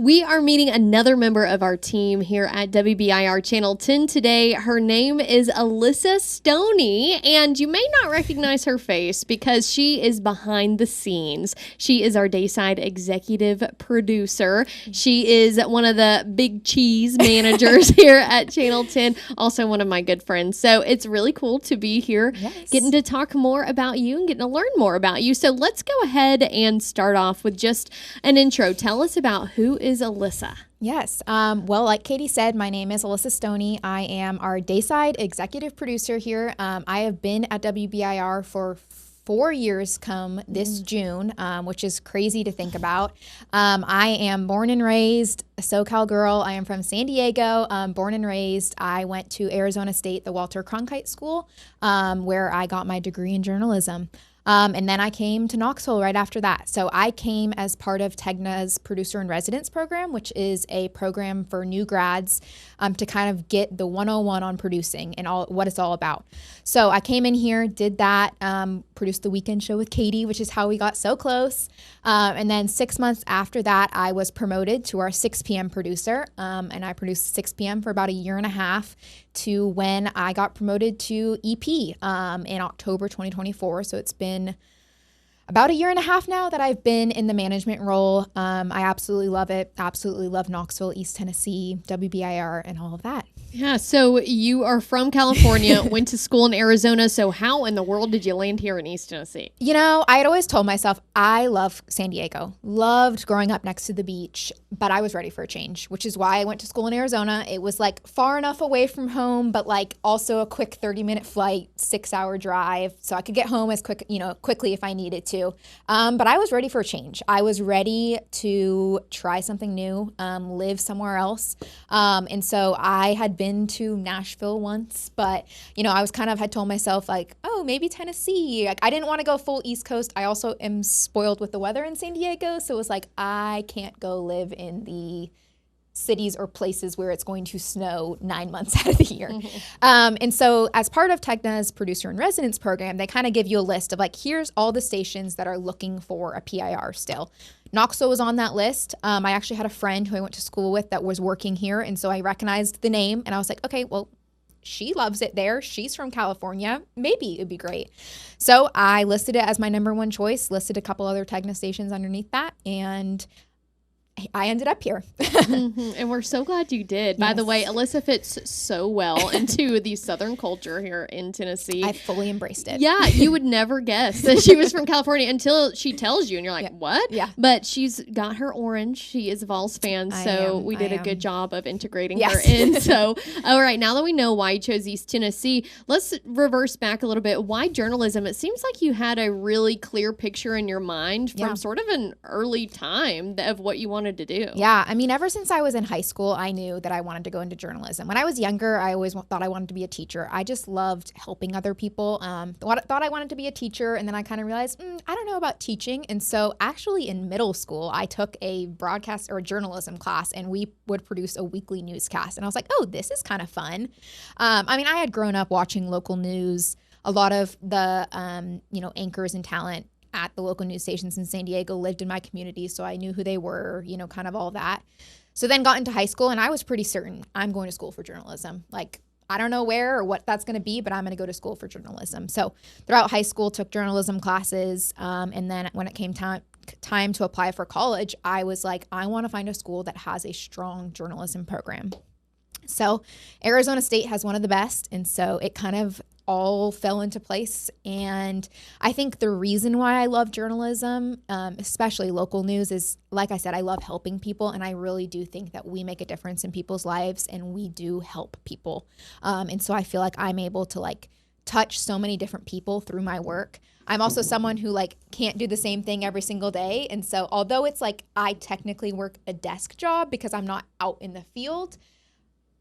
We are meeting another member of our team here at WBIR Channel 10 today. Her name is Alyssa Stoney, and you may not recognize her face because she is behind the scenes. She is our Dayside executive producer. She is one of the big cheese managers here at Channel 10, also one of my good friends. So it's really cool to be here, getting to talk more about you and getting to learn more about you. So let's go ahead and start off with just an intro. Tell us about who is Alyssa. Yes. Well, like Katie said, my name is Alyssa Stoney. I am our Dayside executive producer here. I have been at WBIR for 4 years come this June, which is crazy to think about. I am born and raised a SoCal girl. I am from San Diego, born and raised. I went to Arizona State, the Walter Cronkite School, where I got my degree in journalism. And then I came to Knoxville right after that. So I came as part of TEGNA's Producer in Residence program, which is a program for new grads to kind of get the 101 on producing and what it's all about. So I came in here, did that, produced the weekend show with Katie, which is how we got so close. And then 6 months after that, I was promoted to our 6 p.m. producer. And I produced 6 p.m. for about a year and a half to when I got promoted to EP in October 2024. So it's been about a year and a half now that I've been in the management role. I absolutely love it. Absolutely love Knoxville, East Tennessee, WBIR, and all of that. Yeah, so you are from California, went to school in Arizona. So how in the world did you land here in East Tennessee? You know, I had always told myself I love San Diego, loved growing up next to the beach, but I was ready for a change, which is why I went to school in Arizona. It was like far enough away from home, but like also a quick 30-minute flight, 6-hour drive, so I could get home as quickly if I needed to. But I was ready for a change. I was ready to try something new, live somewhere else. And so I had been to Nashville once, but I was had told myself like, oh, maybe Tennessee. Like, I didn't want to go full East Coast. I also am spoiled with the weather in San Diego. So it was like, I can't go live in the cities or places where it's going to snow 9 months out of the year. And so as part of TEGNA's Producer in Residence program, they kind of give you a list of like, here's all the stations that are looking for a PIR still. Knoxville was on that list. I actually had a friend who I went to school with that was working here. And so I recognized the name and I was like, okay, well, she loves it there. She's from California. Maybe it'd be great. So I listed it as my number one choice, listed a couple other TEGNA stations underneath that, and I ended up here. And we're so glad you did. By the way, Alyssa fits so well into the Southern culture here in Tennessee. I fully embraced it. Yeah, you would never guess that she was from California until she tells you, and you're like, what? Yeah. But she's got her orange. She is a Vols fan, so we did a good job of integrating her in. So, all right, now that we know why you chose East Tennessee, let's reverse back a little bit. Why journalism? It seems like you had a really clear picture in your mind from sort of an early time of what you wanted to do. Yeah, I mean, ever since I was in high school, I knew that I wanted to go into journalism. When I was younger, I always thought I wanted to be a teacher. I just loved helping other people. Thought I wanted to be a teacher, and then I kind of realized, I don't know about teaching. And so actually in middle school, I took a broadcast or a journalism class, and we would produce a weekly newscast. And I was like, oh, this is kind of fun. I mean, I had grown up watching local news. A lot of the, anchors and talent at the local news stations in San Diego lived in my community, so I knew who they were, kind of all that. So then got into high school, and I was pretty certain I'm going to school for journalism. Like, I don't know where or what that's going to be, but I'm going to go to school for journalism. So throughout high school, took journalism classes, and then when it came time to apply for college, I was like, I want to find a school that has a strong journalism program. So Arizona State has one of the best, and so it kind of all fell into place. And I think the reason why I love journalism, especially local news, is, like I said, I love helping people, and I really do think that we make a difference in people's lives, and we do help people. And so I feel like I'm able to touch so many different people through my work. I'm also someone who can't do the same thing every single day. And so although it's I technically work a desk job because I'm not out in the field,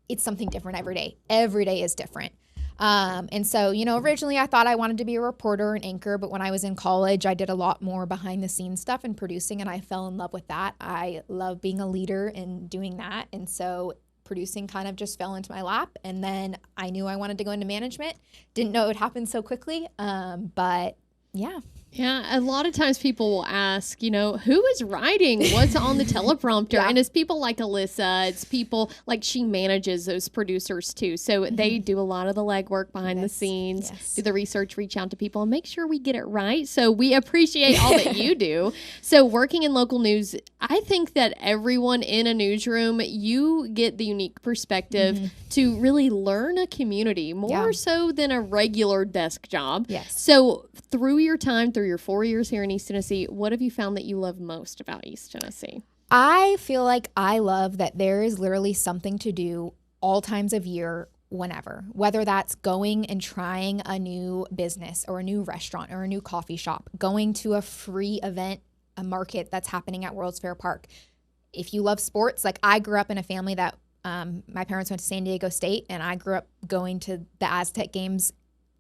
it's something different every day. Every day is different. And so, originally I thought I wanted to be a reporter and anchor, but when I was in college, I did a lot more behind the scenes stuff and producing, and I fell in love with that. I love being a leader and doing that. And so producing kind of just fell into my lap. And then I knew I wanted to go into management. Didn't know it would happen so quickly. But yeah. Yeah, a lot of times people will ask, who is writing what's on the teleprompter? Yeah. And it's people like Alyssa, it's people like she manages those producers too. So they do a lot of the legwork behind the scenes, do the research, reach out to people and make sure we get it right. So we appreciate all that you do. So working in local news, I think that everyone in a newsroom, you get the unique perspective to really learn a community more so than a regular desk job. Yes. So through your time, through your 4 years here in East Tennessee, what have you found that you love most about East Tennessee? I feel like I love that there is literally something to do all times of year, whenever, whether that's going and trying a new business or a new restaurant or a new coffee shop, going to a free event, a market that's happening at World's Fair Park. If you love sports, like I grew up in a family that my parents went to San Diego State, and I grew up going to the Aztec games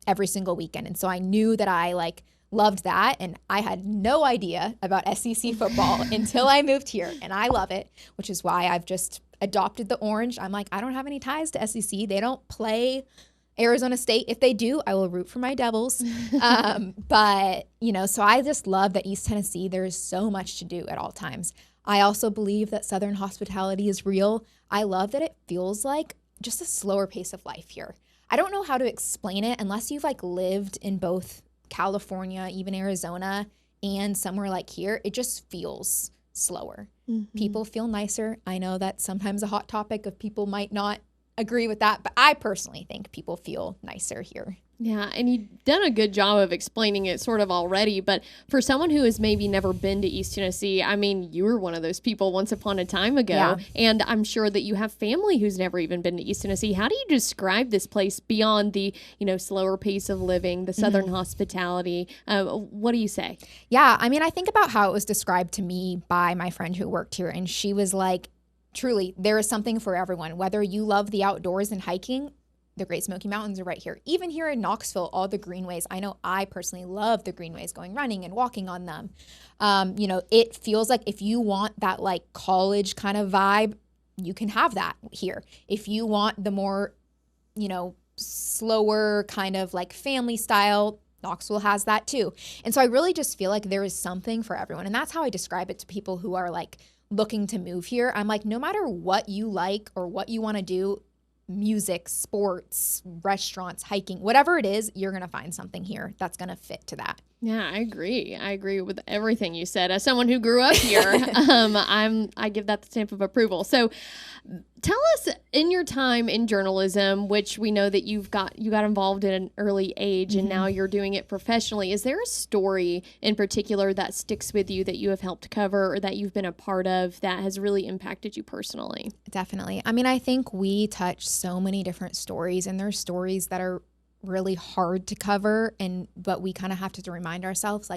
every single weekend. And so I knew that I loved that, and I had no idea about SEC football until I moved here, and I love it, which is why I've just adopted the orange. I'm like, I don't have any ties to SEC. They don't play Arizona State. If they do, I will root for my Devils. But, so I just love that East Tennessee, there's so much to do at all times. I also believe that Southern hospitality is real. I love that it feels like just a slower pace of life here. I don't know how to explain it unless you've lived in both California, even Arizona, and somewhere like here. It just feels slower. People feel nicer. I know that's sometimes a hot topic of people might not agree with that, but I personally think people feel nicer here. Yeah, and you've done a good job of explaining it sort of already, but for someone who has maybe never been to East Tennessee, I mean, you were one of those people once upon a time ago, and I'm sure that you have family who's never even been to East Tennessee. How do you describe this place beyond the, slower pace of living, the Southern hospitality? What do you say? Yeah, I mean, I think about how it was described to me by my friend who worked here, and she was like, truly, there is something for everyone. Whether you love the outdoors and hiking, the Great Smoky Mountains are right here. Even here in Knoxville, all the greenways. I know I personally love the greenways, going running and walking on them. It feels like if you want that college kind of vibe, you can have that here. If you want the more, slower kind of family style, Knoxville has that too. And so I really just feel like there is something for everyone. And that's how I describe it to people who are looking to move here. I'm like, no matter what you like or what you want to do, music, sports, restaurants, hiking, whatever it is, you're going to find something here that's going to fit to that. Yeah, I agree. I agree with everything you said. As someone who grew up here, I give that the stamp of approval. So tell us, in your time in journalism, which we know that you got involved at an early age and now you're doing it professionally, is there a story in particular that sticks with you that you have helped cover or that you've been a part of that has really impacted you personally? Definitely. I mean, I think we touch so many different stories, and there's stories that are really hard to cover, but we kind of have to remind ourselves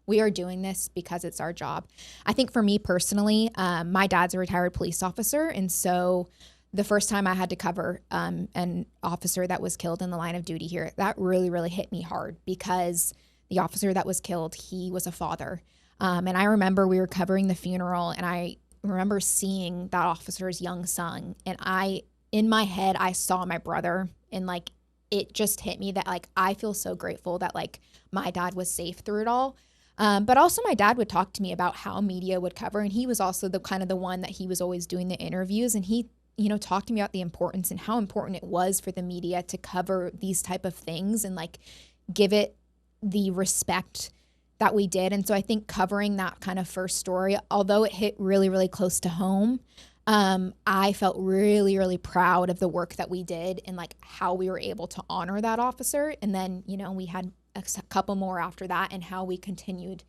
we are doing this because it's our job. I think for me personally, my dad's a retired police officer, and so the first time I had to cover an officer that was killed in the line of duty here, that really, really hit me hard, because the officer that was killed, he was a father. And I remember we were covering the funeral, and I remember seeing that officer's young son, and in my head, I saw my brother, and it just hit me that I feel so grateful that my dad was safe through it all. But also my dad would talk to me about how media would cover, and he was also the one that he was always doing the interviews, and he talked to me about the importance and how important it was for the media to cover these type of things and give it the respect that we did. And so I think covering that kind of first story, although it hit really, really close to home, I felt really, really proud of the work that we did and how we were able to honor that officer. And then, we had a couple more after that, and how we continued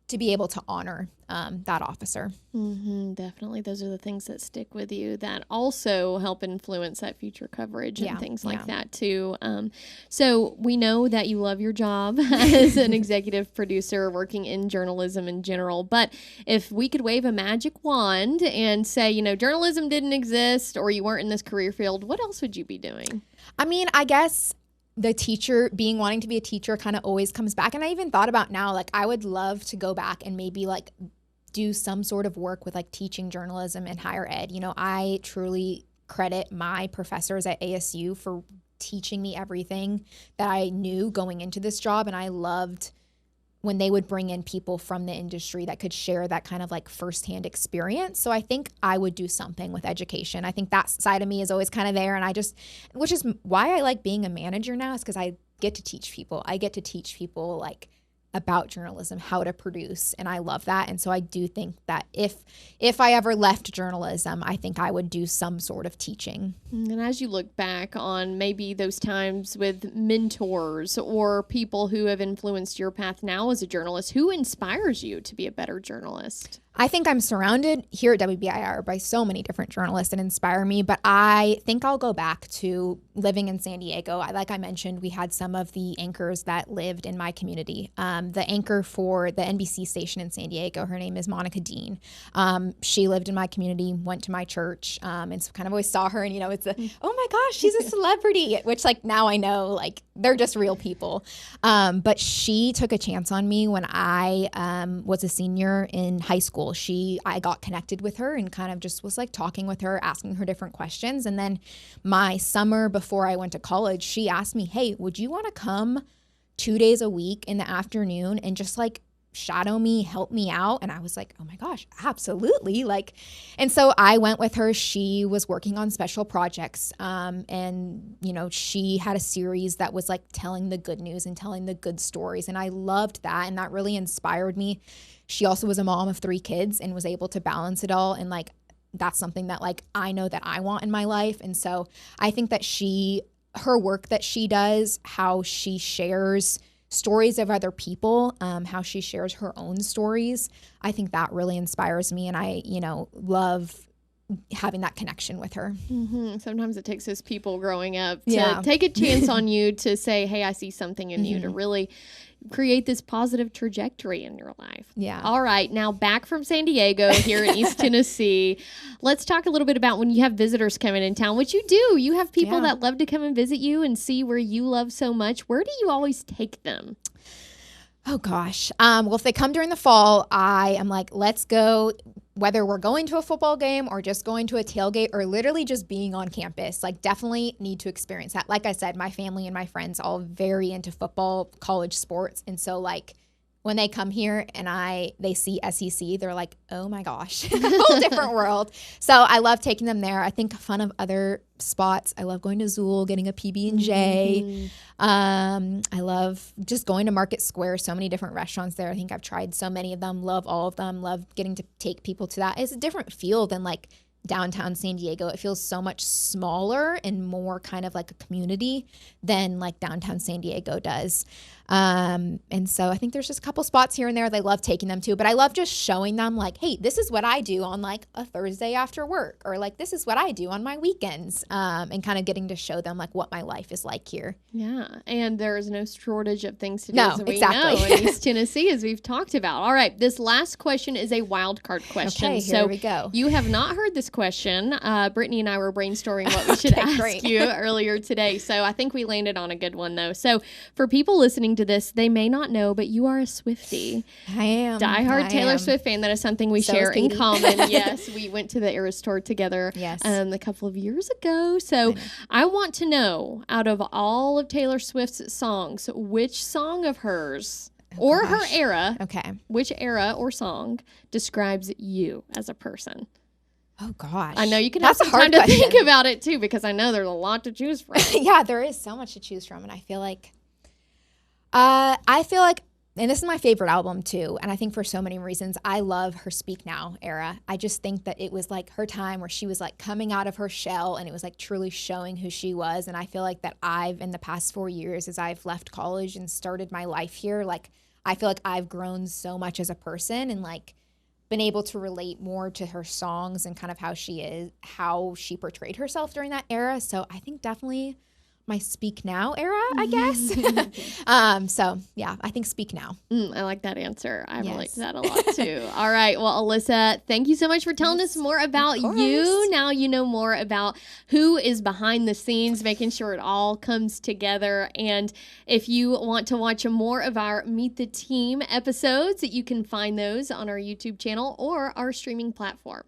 to be able to honor that officer. Definitely. Those are the things that stick with you that also help influence that future coverage and things like that too. So we know that you love your job as an executive producer working in journalism in general, but if we could wave a magic wand and say, journalism didn't exist or you weren't in this career field, what else would you be doing? I mean, I guess the teacher, wanting to be a teacher kind of always comes back. And I even thought about now, I would love to go back and maybe do some sort of work with teaching journalism and higher ed. I truly credit my professors at ASU for teaching me everything that I knew going into this job. And I loved when they would bring in people from the industry that could share that kind of like firsthand experience. So I think I would do something with education. I think that side of me is always kind of there. And which is why I like being a manager now, is because I get to teach people. I get to teach people like about journalism, how to produce, and I love that. And so I do think that if I ever left journalism, I think I would do some sort of teaching. And as you look back on maybe those times with mentors or people who have influenced your path now as a journalist, who inspires you to be a better journalist? I think I'm surrounded here at WBIR by so many different journalists that inspire me, but I think I'll go back to living in San Diego. Like I mentioned, we had some of the anchors that lived in my community. The anchor for the NBC station in San Diego, her name is Monica Dean. She lived in my community, went to my church, and so kind of always saw her, and it's oh my gosh, she's a celebrity, which like now I know like they're just real people. But she took a chance on me when I was a senior in high school. I got connected with her and kind of just was like talking with her, asking her different questions. And then my summer before I went to college, she asked me, hey, would you want to come 2 days a week in the afternoon and just like shadow me, help me out? And I was like, oh my gosh, absolutely. And so I went with her. She was working on special projects. And she had a series that was like telling the good news and telling the good stories. And I loved that. And that really inspired me. She also was a mom of 3 kids and was able to balance it all. And like, that's something that like, I know that I want in my life. And so I think that her work that she does, how she shares stories of other people, how she shares her own stories, I think that really inspires me. And I, love having that connection with her. Mm-hmm. Sometimes it takes those people growing up to take a chance on you to say, hey, I see something in you, to really create this positive trajectory in your life. Yeah. All right. Now back from San Diego here in East Tennessee, let's talk a little bit about when you have visitors coming in town, which you do. You have people that love to come and visit you and see where you love so much. Where do you always take them? Oh gosh. Well, if they come during the fall, I am like, let's go, whether we're going to a football game or just going to a tailgate or literally just being on campus, like definitely need to experience that. Like I said, my family and my friends all very into football, college sports. And so like when they come here and they see SEC, they're like, oh my gosh, a whole different world. So I love taking them there. I think fun of other spots. I love going to Zool, getting a PB&J. I love just going to Market Square. So many different restaurants there. I think I've tried so many of them. Love all of them. Love getting to take people to that. It's a different feel than like downtown San Diego. It feels so much smaller and more kind of like a community than like downtown San Diego does. And so I think there's just a couple spots here and there they love taking them to, but I love just showing them like, hey, this is what I do on like a Thursday after work, or like, this is what I do on my weekends. And kind of getting to show them like what my life is like here. Yeah. And there is no shortage of things to do, no, as we exactly. know in East Tennessee, as we've talked about. All right. This last question is a wild card question. Okay, here we go. You have not heard this question. Brittany and I were brainstorming what we should ask you earlier today. So I think we landed on a good one though. So for people listening to this, they may not know, but you are a Swiftie. I am. Diehard Taylor Swift fan. That is something we share in common. Yes. We went to the Eras tour together a couple of years ago. So I want to know, out of all of Taylor Swift's songs, which song of hers or her era, which era or song describes you as a person? Oh gosh. I know you can have some time to think about it too, because I know there's a lot to choose from. Yeah, there is so much to choose from. And I feel like, and this is my favorite album too, and I think for so many reasons, I love her Speak Now era. I just think that it was like her time where she was like coming out of her shell, and it was like truly showing who she was. And I feel like that in the past 4 years, as I've left college and started my life here, like I feel like I've grown so much as a person and like been able to relate more to her songs and kind of how she portrayed herself during that era. So I think definitely my Speak Now era, I guess. So yeah, I think Speak Now. I like that answer. I relate to that a lot too. All right. Well, Alyssa, thank you so much for telling us more about you. Now you know more about who is behind the scenes, making sure it all comes together. And if you want to watch more of our Meet the Team episodes, you can find those on our YouTube channel or our streaming platform.